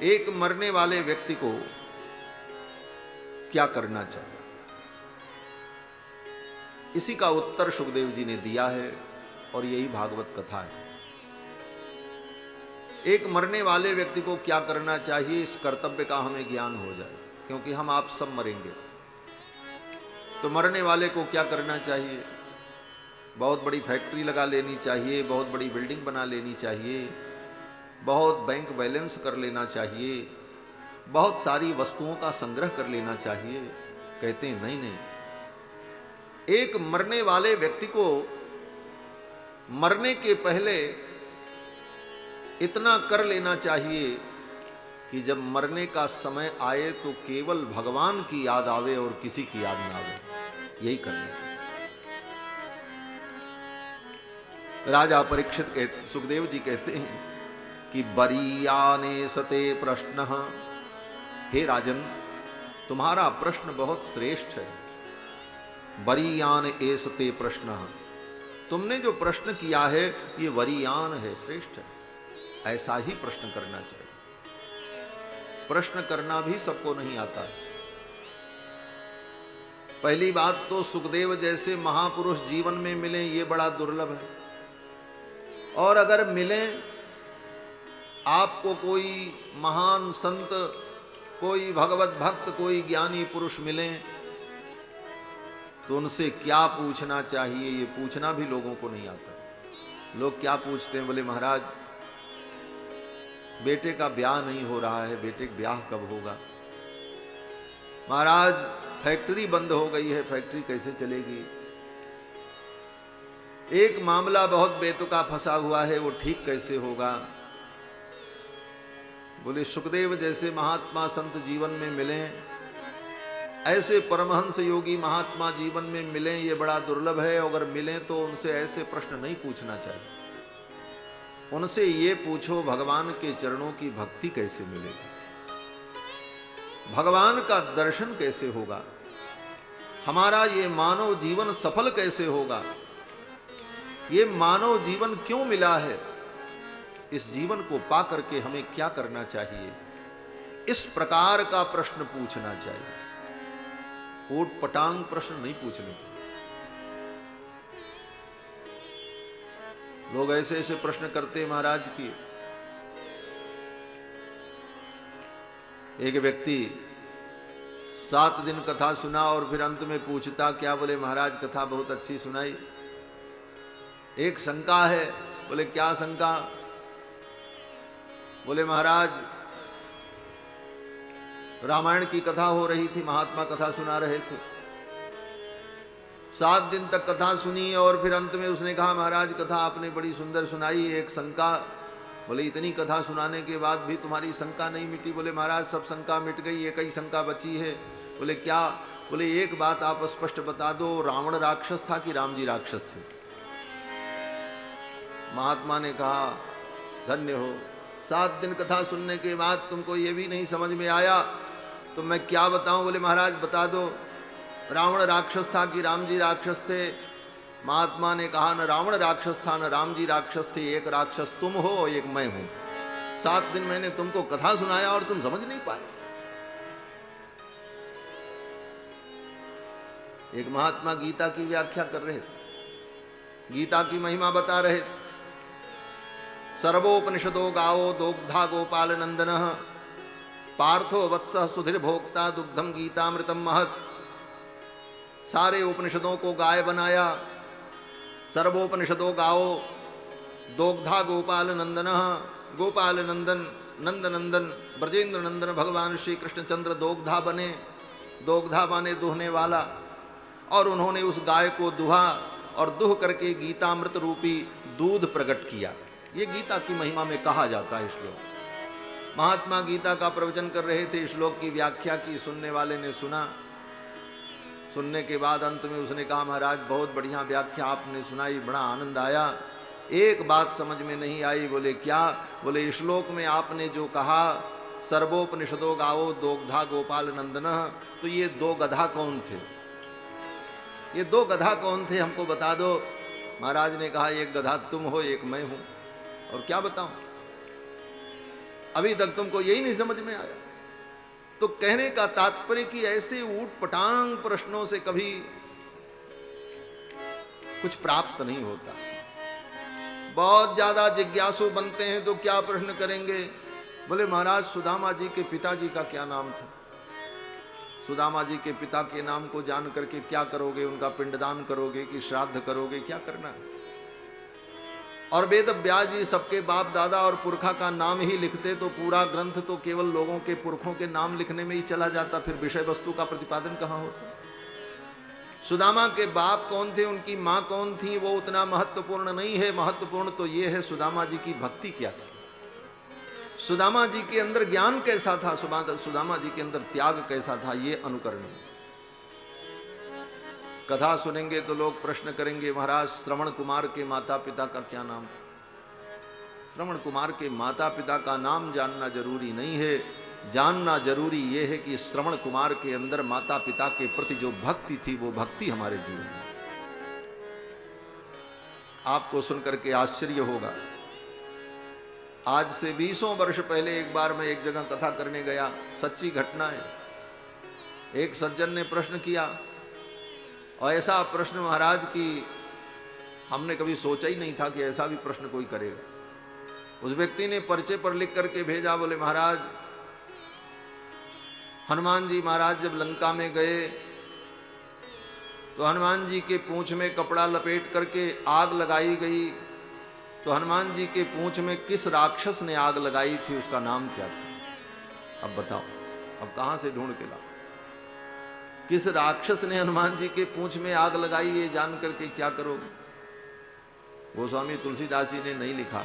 एक मरने वाले व्यक्ति को क्या करना चाहिए, इसी का उत्तर सुखदेव जी ने दिया है और यही भागवत कथा है। एक मरने वाले व्यक्ति को क्या करना चाहिए, इस कर्तव्य का हमें ज्ञान हो जाए, क्योंकि हम आप सब मरेंगे। तो मरने वाले को क्या करना चाहिए? बहुत बड़ी फैक्ट्री लगा लेनी चाहिए, बहुत बड़ी बिल्डिंग बना लेनी चाहिए, बहुत बैंक बैलेंस कर लेना चाहिए, बहुत सारी वस्तुओं का संग्रह कर लेना चाहिए। कहते हैं नहीं नहीं, एक मरने वाले व्यक्ति को मरने के पहले इतना कर लेना चाहिए कि जब मरने का समय आए तो केवल भगवान की याद आवे और किसी की याद ना आवे। यही करना चाहिए। राजा परीक्षित सुखदेव जी कहते हैं कि बरीयाने सते प्रश्न, हे राजन तुम्हारा प्रश्न बहुत श्रेष्ठ है। बरीयान एसते प्रश्न, तुमने जो प्रश्न किया है ये वरीयान है, श्रेष्ठ है। ऐसा ही प्रश्न करना चाहिए। प्रश्न करना भी सबको नहीं आता है। पहली बात तो सुखदेव जैसे महापुरुष जीवन में मिले ये बड़ा दुर्लभ है, और अगर मिले आपको कोई महान संत, कोई भगवत भक्त, कोई ज्ञानी पुरुष मिले तो उनसे क्या पूछना चाहिए ये पूछना भी लोगों को नहीं आता। लोग क्या पूछते हैं, बोले महाराज बेटे का ब्याह नहीं हो रहा है, बेटे का ब्याह कब होगा? महाराज फैक्ट्री बंद हो गई है, फैक्ट्री कैसे चलेगी? एक मामला बहुत बेतुका फंसा हुआ है, वो ठीक कैसे होगा? बोले सुखदेव जैसे महात्मा संत जीवन में मिले, ऐसे परमहंस योगी महात्मा जीवन में मिले ये बड़ा दुर्लभ है। अगर मिले तो उनसे ऐसे प्रश्न नहीं पूछना चाहिए। उनसे ये पूछो भगवान के चरणों की भक्ति कैसे मिलेगी, भगवान का दर्शन कैसे होगा, हमारा ये मानव जीवन सफल कैसे होगा, ये मानव जीवन क्यों मिला है, इस जीवन को पा करके हमें क्या करना चाहिए, इस प्रकार का प्रश्न पूछना चाहिए। ऊट पटांग प्रश्न नहीं पूछने चाहिए। लोग ऐसे ऐसे प्रश्न करते महाराज की। एक व्यक्ति 7 दिन कथा सुना और फिर अंत में पूछता क्या? बोले महाराज कथा बहुत अच्छी सुनाई, एक शंका है। बोले क्या शंका? बोले महाराज रामायण की कथा हो रही थी, महात्मा कथा सुना रहे थे, 7 दिन तक कथा सुनी और फिर अंत में उसने कहा महाराज कथा आपने बड़ी सुंदर सुनाई, एक शंका। बोले इतनी कथा सुनाने के बाद भी तुम्हारी शंका नहीं मिटी? बोले महाराज सब शंका मिट गई, एक ही शंका बची है। बोले क्या? बोले एक बात आप स्पष्ट बता दो, रावण राक्षस था कि राम जी राक्षस थे? महात्मा ने कहा धन्य हो, 7 दिन कथा सुनने के बाद तुमको ये भी नहीं समझ में आया तो मैं क्या बताऊं? बोले महाराज बता दो, रावण राक्षस था कि राम जी राक्षस थे? महात्मा ने कहा न रावण राक्षस था न राम जी राक्षस थे, एक राक्षस तुम हो एक मैं हूं। 7 दिन मैंने तुमको कथा सुनाया और तुम समझ नहीं पाए। एक महात्मा गीता की व्याख्या कर रहे थे, गीता की महिमा बता रहे थे। सर्वोपनिषदो गावो दोग्धा गोपाल नंदन, पार्थो वत्सः सुधीर भोक्ता दुग्धम गीतामृतम महत्। सारे उपनिषदों को गाय बनाया, सर्वोपनिषदों गाओ, दोग्धा गोपाल नंदन, गोपाल नंदन, नंद नंदन, ब्रजेंद्र नंदन भगवान श्री कृष्णचंद्र दोग्धा बने। दोग्धा माने दुहने वाला, और उन्होंने उस गाय को दुहा और दुह करके गीतामृत रूपी दूध प्रकट किया। ये गीता की महिमा में कहा जाता है श्लोक। महात्मा गीता का प्रवचन कर रहे थे, श्लोक की व्याख्या की, सुनने वाले ने सुना। सुनने के बाद अंत में उसने कहा महाराज बहुत बढ़िया व्याख्या आपने सुनाई, बड़ा आनंद आया, एक बात समझ में नहीं आई। बोले क्या? बोले श्लोक में आपने जो कहा सर्वोपनिषदो गावो दोग्धा गोपाल नंदन, तो ये 2 गधा कौन थे? ये 2 गधा कौन थे हमको बता दो। महाराज ने कहा एक गधा तुम हो एक मैं हूं, और क्या बताऊं? अभी तक तुमको यही नहीं समझ में आया। तो कहने का तात्पर्य कि ऐसे ऊट पटांग प्रश्नों से कभी कुछ प्राप्त नहीं होता। बहुत ज्यादा जिज्ञासु बनते हैं तो क्या प्रश्न करेंगे? बोले महाराज सुदामा जी के पिताजी का क्या नाम था? सुदामा जी के पिता के नाम को जान करके क्या करोगे? उनका पिंडदान करोगे कि श्राद्ध करोगे? क्या करना है? और वेद व्यास जी सबके बाप दादा और पुरखा का नाम ही लिखते तो पूरा ग्रंथ तो केवल लोगों के पुरखों के नाम लिखने में ही चला जाता, फिर विषय वस्तु का प्रतिपादन कहां होता? सुदामा के बाप कौन थे, उनकी मां कौन थी, वो उतना महत्वपूर्ण नहीं है। महत्वपूर्ण तो ये है सुदामा जी की भक्ति क्या थी, सुदामा जी के अंदर ज्ञान कैसा था, सुदामा जी के अंदर त्याग कैसा था, ये अनुकरणीय। कथा सुनेंगे तो लोग प्रश्न करेंगे महाराज श्रवण कुमार के माता पिता का क्या नाम था? श्रवण कुमार के माता पिता का नाम जानना जरूरी नहीं है, जानना जरूरी यह है कि श्रवण कुमार के अंदर माता पिता के प्रति जो भक्ति थी वो भक्ति हमारे जीवन में। आपको सुनकर के आश्चर्य होगा, आज से 20 वर्ष पहले एक बार मैं एक जगह कथा करने गया, सच्ची घटना है। एक सज्जन ने प्रश्न किया और ऐसा प्रश्न महाराज कि हमने कभी सोचा ही नहीं था कि ऐसा भी प्रश्न कोई करेगा। उस व्यक्ति ने पर्चे पर लिख करके भेजा, बोले महाराज हनुमान जी महाराज जब लंका में गए तो हनुमान जी के पूंछ में कपड़ा लपेट करके आग लगाई गई, तो हनुमान जी के पूंछ में किस राक्षस ने आग लगाई थी, उसका नाम क्या था? अब बताओ, अब कहां से ढूंढ के लाओ? किस राक्षस ने हनुमान जी के पूंछ में आग लगाई, ये जान करके क्या करोगे? गोस्वामी तुलसीदास जी ने नहीं लिखा,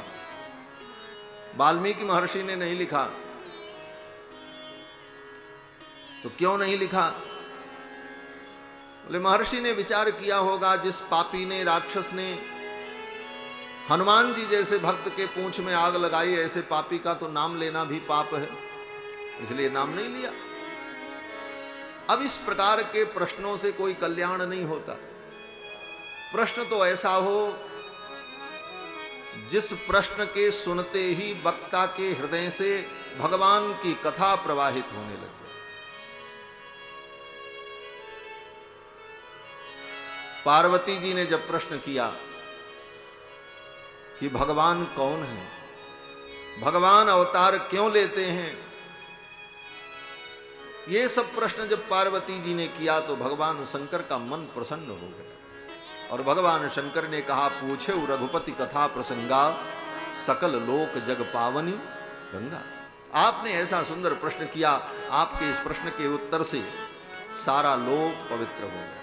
वाल्मीकि महर्षि ने नहीं लिखा। तो क्यों नहीं लिखा? बोले महर्षि ने विचार किया होगा, जिस पापी ने राक्षस ने हनुमान जी जैसे भक्त के पूंछ में आग लगाई, ऐसे पापी का तो नाम लेना भी पाप है, इसलिए नाम नहीं लिया। अब इस प्रकार के प्रश्नों से कोई कल्याण नहीं होता। प्रश्न तो ऐसा हो जिस प्रश्न के सुनते ही वक्ता के हृदय से भगवान की कथा प्रवाहित होने लगे। पार्वती जी ने जब प्रश्न किया कि भगवान कौन है, भगवान अवतार क्यों लेते हैं, ये सब प्रश्न जब पार्वती जी ने किया तो भगवान शंकर का मन प्रसन्न हो गया और भगवान शंकर ने कहा, पूछे रघुपति कथा प्रसंगा, सकल लोक जग पावनी गंगा। आपने ऐसा सुंदर प्रश्न किया, आपके इस प्रश्न के उत्तर से सारा लोक पवित्र हो गया।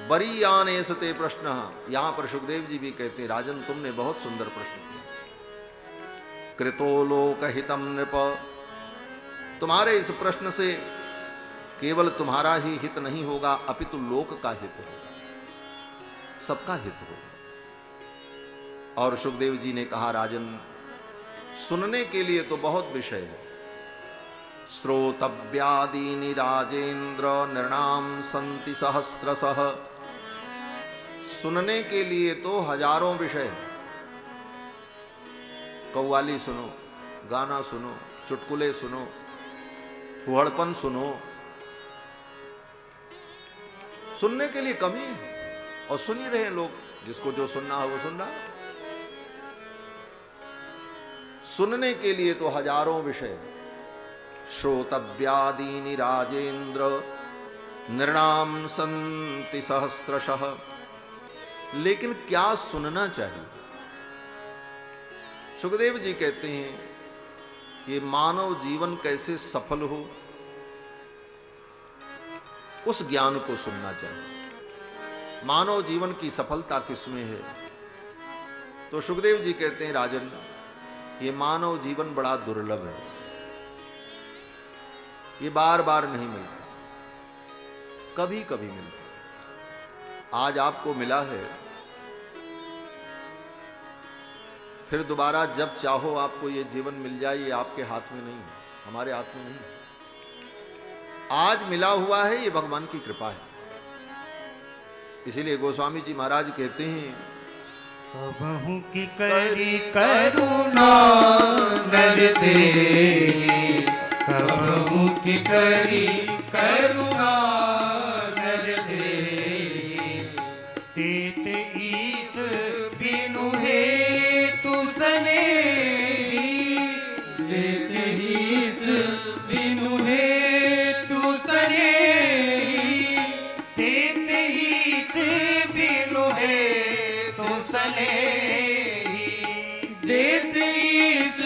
बरी आने सते प्रश्न, यहां पर सुखदेव जी भी कहते, राजन तुमने बहुत सुंदर प्रश्न किया। कृतो लोक हितम नृप, तुम्हारे इस प्रश्न से केवल तुम्हारा ही हित नहीं होगा, अपितु लोक का हित होगा, सबका हित होगा। और सुखदेव जी ने कहा, राजन सुनने के लिए तो बहुत विषय है। श्रोतव्यादीनि राजेंद्र नृणाम संति सहस्रशः, सुनने के लिए तो हजारों विषय है। कव्वाली सुनो, गाना सुनो, चुटकुले सुनो, फुहड़पन सुनो, सुनने के लिए कमी है और सुन ही रहे लोग, जिसको जो सुनना है वो सुन रहा है। सुनने के लिए तो हजारों विषय। श्रोतव्यादीनि राजेंद्र नृणाम संति सहस्रशः, लेकिन क्या सुनना चाहिए? सुखदेव जी कहते हैं, ये मानव जीवन कैसे सफल हो, उस ज्ञान को सुनना चाहिए। मानव जीवन की सफलता किसमें है? तो सुखदेव जी कहते हैं, राजन ये मानव जीवन बड़ा दुर्लभ है, ये बार बार नहीं मिलता, कभी कभी मिलता। आज आपको मिला है, फिर दोबारा जब चाहो आपको ये जीवन मिल जाए, ये आपके हाथ में नहीं है, हमारे हाथ में नहीं है। आज मिला हुआ है, ये भगवान की कृपा है। इसीलिए गोस्वामी जी महाराज कहते हैं कबहू की करी करुणा नर देहि, कबहू की करी करुणा नर देहि। तेत ईस बिनु हेतु सनेही, तेत ईस बिनु हेतु सनेही। तेत ईस बिनु हेतु सनेही। तेत ईस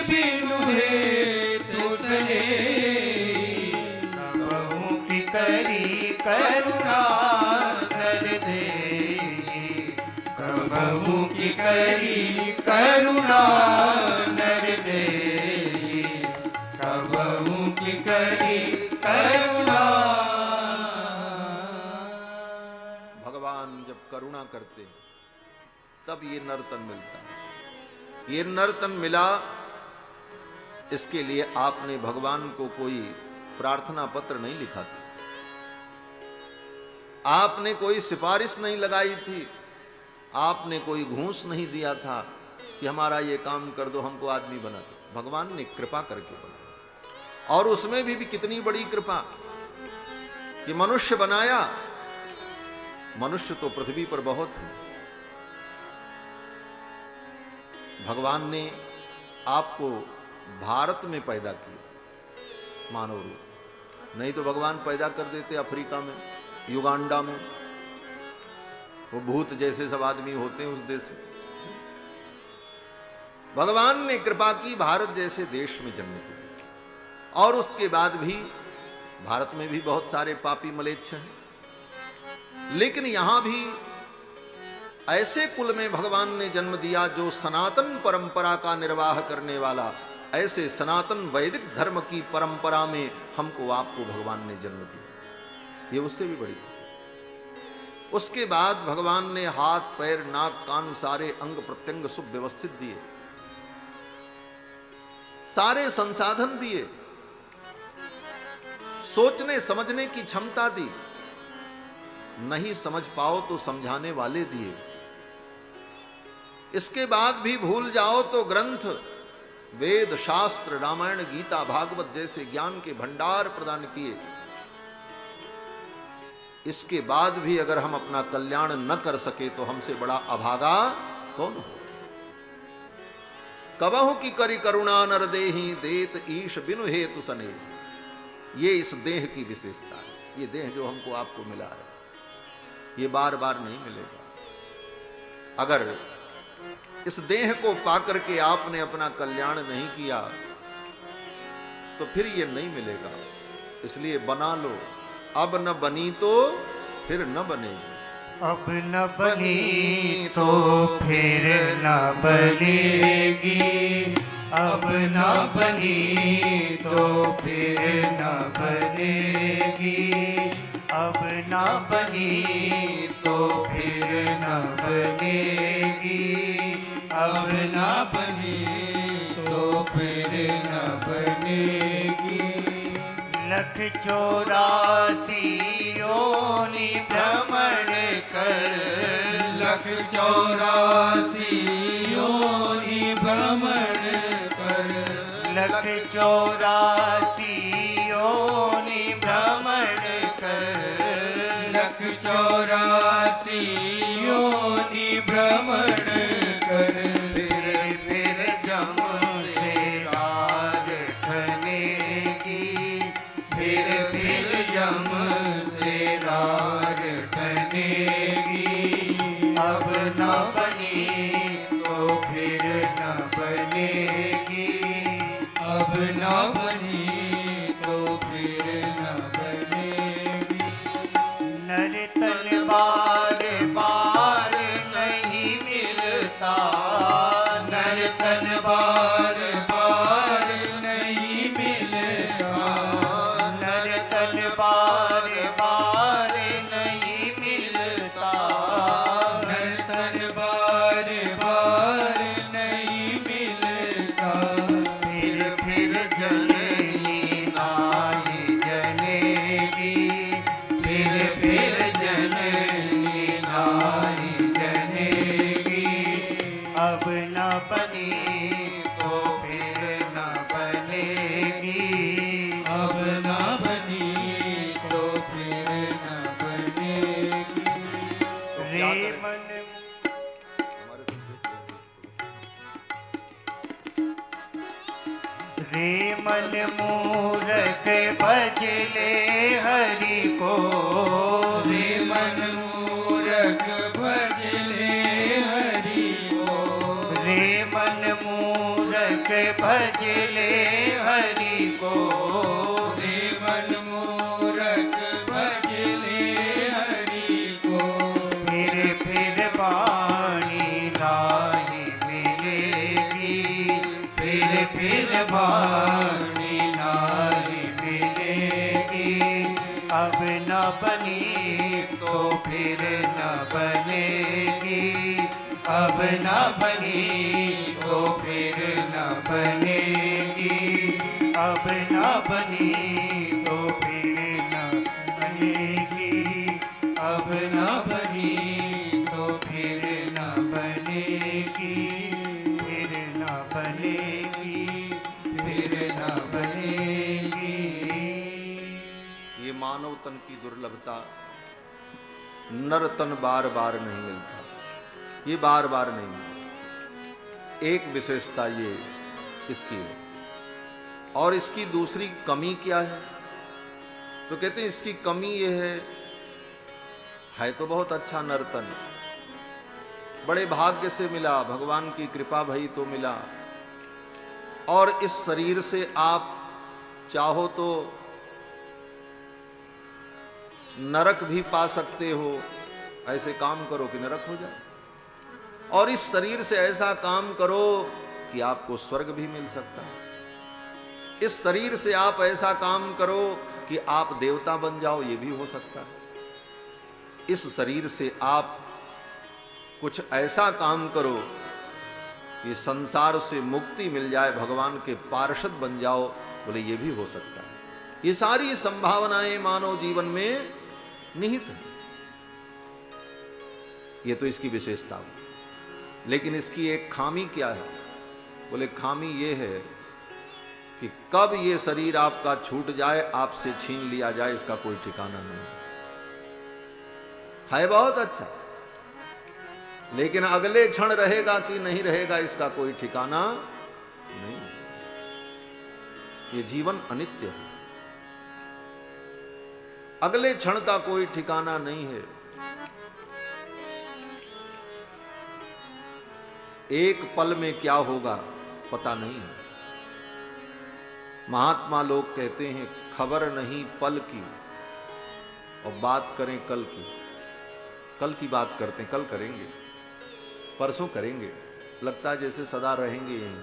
बिनु हेतु सनेही। कबहू की करी करुणा नर देहि, कबहू की करी करुणा नर देहि, कबहू की करी करुणा। भगवान जब करुणा करते तब ये नर्तन मिलता है। ये नर्तन मिला, इसके लिए आपने भगवान को कोई प्रार्थना पत्र नहीं लिखा था, आपने कोई सिफारिश नहीं लगाई थी, आपने कोई घूस नहीं दिया था कि हमारा ये काम कर दो, हमको आदमी बना दो। भगवान ने कृपा करके बनाया, और उसमें भी कितनी बड़ी कृपा कि मनुष्य बनाया। मनुष्य तो पृथ्वी पर बहुत है। भगवान ने आपको भारत में पैदा किया मानव रूप, नहीं तो भगवान पैदा कर देते अफ्रीका में, युगांडा में, वो भूत जैसे सब आदमी होते हैं उस देश में। भगवान ने कृपा की, भारत जैसे देश में जन्म दिया। और उसके बाद भी भारत में भी बहुत सारे पापी मलेच्छ हैं, लेकिन यहां भी ऐसे कुल में भगवान ने जन्म दिया जो सनातन परंपरा का निर्वाह करने वाला, ऐसे सनातन वैदिक धर्म की परंपरा में हमको आपको भगवान ने जन्म दिया। ये उससे भी बड़ी। उसके बाद भगवान ने हाथ पैर नाक कान सारे अंग प्रत्यंग सुव्यवस्थित दिए, सारे संसाधन दिए, सोचने समझने की क्षमता दी, नहीं समझ पाओ तो समझाने वाले दिए। इसके बाद भी भूल जाओ तो ग्रंथ, वेद शास्त्र रामायण गीता भागवत जैसे ज्ञान के भंडार प्रदान किए। इसके बाद भी अगर हम अपना कल्याण न कर सके तो हमसे बड़ा अभागा कौन हो। कबहू की करी करुणा नर देहि, देत ईश बिनु हेतु सने। ये इस देह की विशेषता है। ये देह जो हमको आपको मिला है, ये बार बार नहीं मिलेगा। अगर इस देह को पाकर के आपने अपना कल्याण नहीं किया तो फिर ये नहीं मिलेगा। इसलिए बना लो, अब न बनी तो फिर न बनेगी। अब न बनी तो फिर न बनेगी, अब न बनी तो फिर न बनेगी, अब न बनी तो फिर न बनेगी, अब न बनी तो फिर न बनेगी। 184 योनि भ्रमण कर, 184 योनि भ्रमण कर, 184 योनि भ्रमण कर, 184 योनि भ्रमण कर। फिर जम से रार ठनेगी, फिर जम से रार ठनेगी। अब न बनी तो फिर न बनेगी, अब न बनी तो फिर न बनेगी। नर तन बार बार नहीं मिलता, नर तन बार बार नहीं मिलता, नर तन बार बार नहीं मिलता, नर तन बार बार नहीं मिलता। फिर जन रे मन मूरख भजले हरि को, रे मन मूरख भजले हरि को, रे मन मूरख भजले हरि को, रे मन मूरख भजले हरि को, फिर वाणी नाही मिलेगी, फिर वाणी नाही मिलेगी, अब न बनी तो फिर न बनेगी, अब न बनी तो फिर न बनेगी, अब न बनी तो फिर न बनेगी, अब न बनी तो फिर न बनेगी, फिर न बनेगी, फिर न बनेगी। ये मानव तन की दुर्लभता, नर तन बार बार नहीं मिलता, ये बार बार नहीं मिलता। एक विशेषता ये इसकी है, और इसकी दूसरी कमी क्या है? तो कहते हैं इसकी कमी ये है तो बहुत अच्छा नर्तन, बड़े भाग्य से मिला, भगवान की कृपा भई तो मिला, और इस शरीर से आप चाहो तो नरक भी पा सकते हो, ऐसे काम करो कि नरक हो जाए, और इस शरीर से ऐसा काम करो कि आपको स्वर्ग भी मिल सकता है। इस शरीर से आप ऐसा काम करो कि आप देवता बन जाओ, ये भी हो सकता है। इस शरीर से आप कुछ ऐसा काम करो कि संसार से मुक्ति मिल जाए, भगवान के पार्षद बन जाओ, बोले ये भी हो सकता है। ये सारी संभावनाएं मानव जीवन में निहित है। ये तो इसकी विशेषता है, लेकिन इसकी एक खामी क्या है? बोले खामी ये है कि कब ये शरीर आपका छूट जाए, आपसे छीन लिया जाए, इसका कोई ठिकाना नहीं है। बहुत अच्छा, लेकिन अगले क्षण रहेगा कि नहीं रहेगा, इसका कोई ठिकाना नहीं। ये जीवन अनित्य है, अगले क्षण का कोई ठिकाना नहीं है। एक पल में क्या होगा पता नहीं है। महात्मा लोग कहते हैं खबर नहीं पल की, और बात करें कल की। कल की बात करते हैं, कल करेंगे, परसों करेंगे, लगता है जैसे सदा रहेंगे यहीं।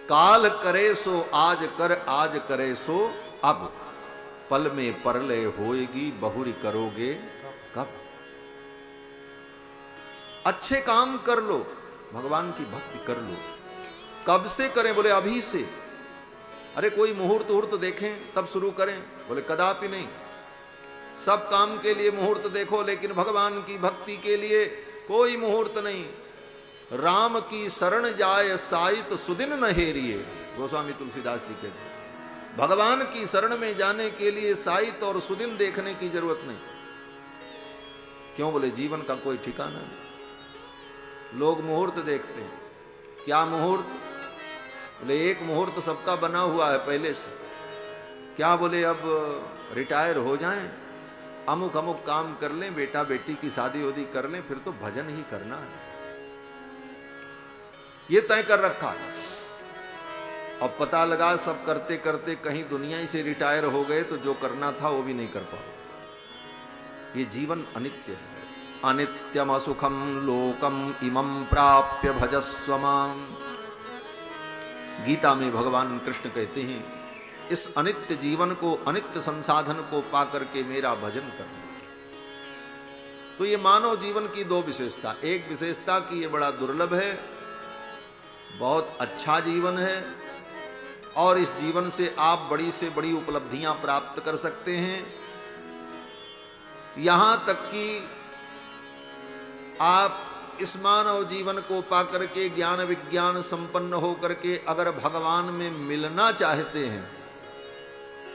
काल करे सो आज कर, आज करे सो अब, पल में परलय होएगी, बहुरी करोगे कब। अच्छे काम कर लो, भगवान की भक्ति कर लो। कब से करें? बोले अभी से। अरे कोई मुहूर्त उहूर्त देखें तब शुरू करें? बोले कदापि नहीं। सब काम के लिए मुहूर्त देखो, लेकिन भगवान की भक्ति के लिए कोई मुहूर्त नहीं। राम की शरण जाए साइत सुदिन न हेरिए, गोस्वामी तुलसीदास जी कहते हैं। भगवान की शरण में जाने के लिए साइत और सुदिन देखने की जरूरत नहीं। क्यों? बोले जीवन का कोई ठिकाना नहीं। लोग मुहूर्त देखते हैं। क्या मुहूर्त? बोले एक मुहूर्त सबका बना हुआ है पहले से। क्या? बोले अब रिटायर हो जाएं, अमुक अमुक काम कर लें, बेटा बेटी की शादी वादी कर लें, फिर तो भजन ही करना है। ये तय कर रखा है। अब पता लगा सब करते करते कहीं दुनिया ही से रिटायर हो गए तो जो करना था वो भी नहीं कर पाओ। ये जीवन अनित्य है। अनित्यम असुखम लोकम इमं प्राप्य भजस्व माम। गीता में भगवान कृष्ण कहते हैं इस अनित्य जीवन को, अनित्य संसाधन को पाकर के मेरा भजन करना। तो ये मानव जीवन की दो विशेषता। एक विशेषता कि ये बड़ा दुर्लभ है, बहुत अच्छा जीवन है, और इस जीवन से आप बड़ी से बड़ी उपलब्धियां प्राप्त कर सकते हैं। यहां तक कि आप इस मानव जीवन को पाकर के ज्ञान विज्ञान संपन्न होकर के अगर भगवान में मिलना चाहते हैं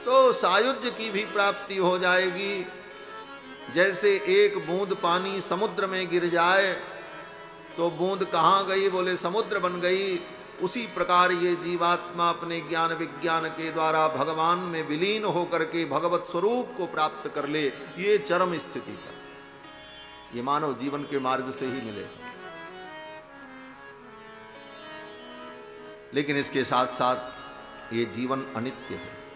तो सायुज्य की भी प्राप्ति हो जाएगी। जैसे एक बूंद पानी समुद्र में गिर जाए तो बूंद कहाँ गई? बोले समुद्र बन गई। उसी प्रकार ये जीवात्मा अपने ज्ञान विज्ञान के द्वारा भगवान में विलीन होकर के भगवत स्वरूप को प्राप्त कर ले। ये चरम स्थिति है, ये मानव जीवन के मार्ग से ही मिले। लेकिन इसके साथ साथ ये जीवन अनित्य है।